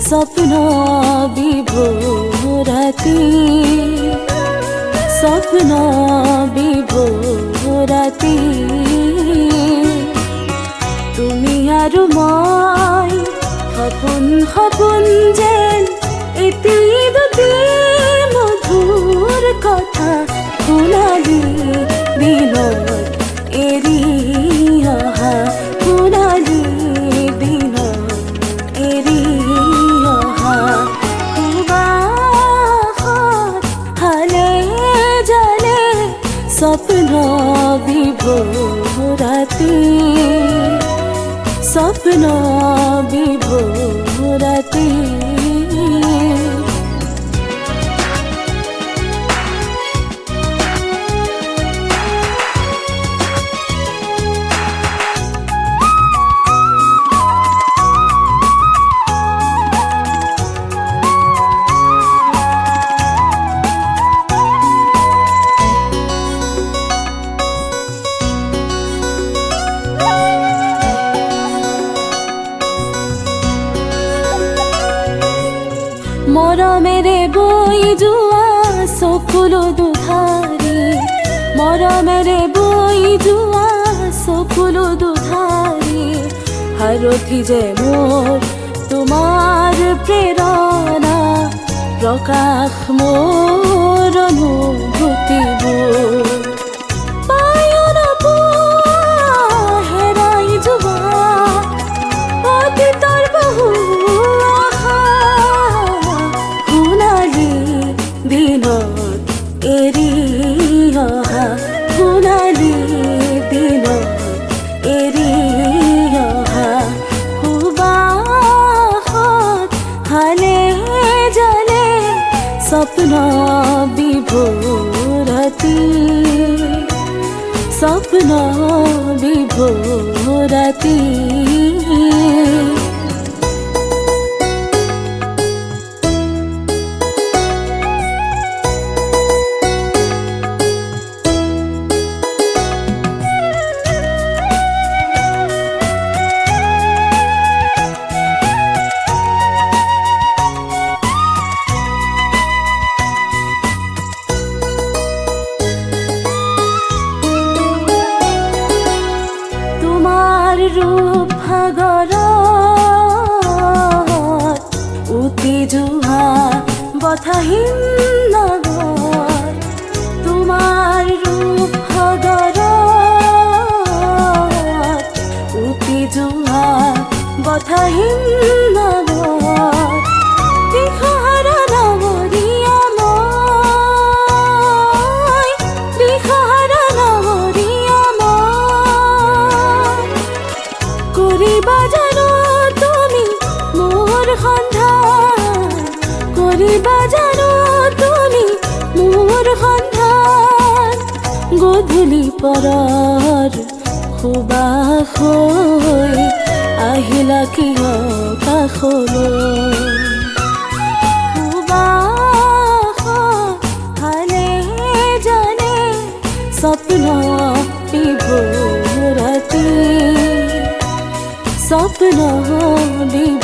স্বপ্ন বিভোরাতে, স্বপ্ন বিভোরাতে তুমি আৰু মই সপোন সপোন যেন এটি দুটি মধুৰ কথা শুনালি দিনত এৰি অহা, শুনালি দিনত এৰি অহা। সুবাসত হালে জালে স্বপ্ন বিভোৰাতে, স্বপ্ন বিভোরাতে মৰমেৰে বৈ যোৱা চকুলো দুধাৰি, মৰমেৰে বৈ যোৱা চকুলো দুধাৰি সাৰথি যে মোৰ তোমাৰ প্ৰেৰণা, প্ৰকাশ মোৰ অনুভূতিবোৰ হেৰাই যোৱা অতীতৰ বহু দিনত এৰি অহা, শুনালি দিনত এৰি অহা। সুবাসত হালে জালে স্বপ্ন বিভোৰাতে, স্বপ্ন বিভোৰাতে ৰূপ সাগৰত উটি যোৱা বথাহীন নগৰ, তোমাৰ ৰূপ সাগৰত উটি যোৱা বথাহীন নগৰ, দিশহাৰা নগৰীয়া মই, দিশহাৰা নগৰীয়া কৰিবা জানো তুমি মোৰ সন্ধান, কৰিবা জানো তুমি মোৰ সন্ধান। গধূলি পৰৰ সুবাস হৈ আহিলা কিয় কাষলৈ, সুবাস হালে জালে স্বপ্ন বিভোৰাতে, স্বপ্ন বিভোৰাতে।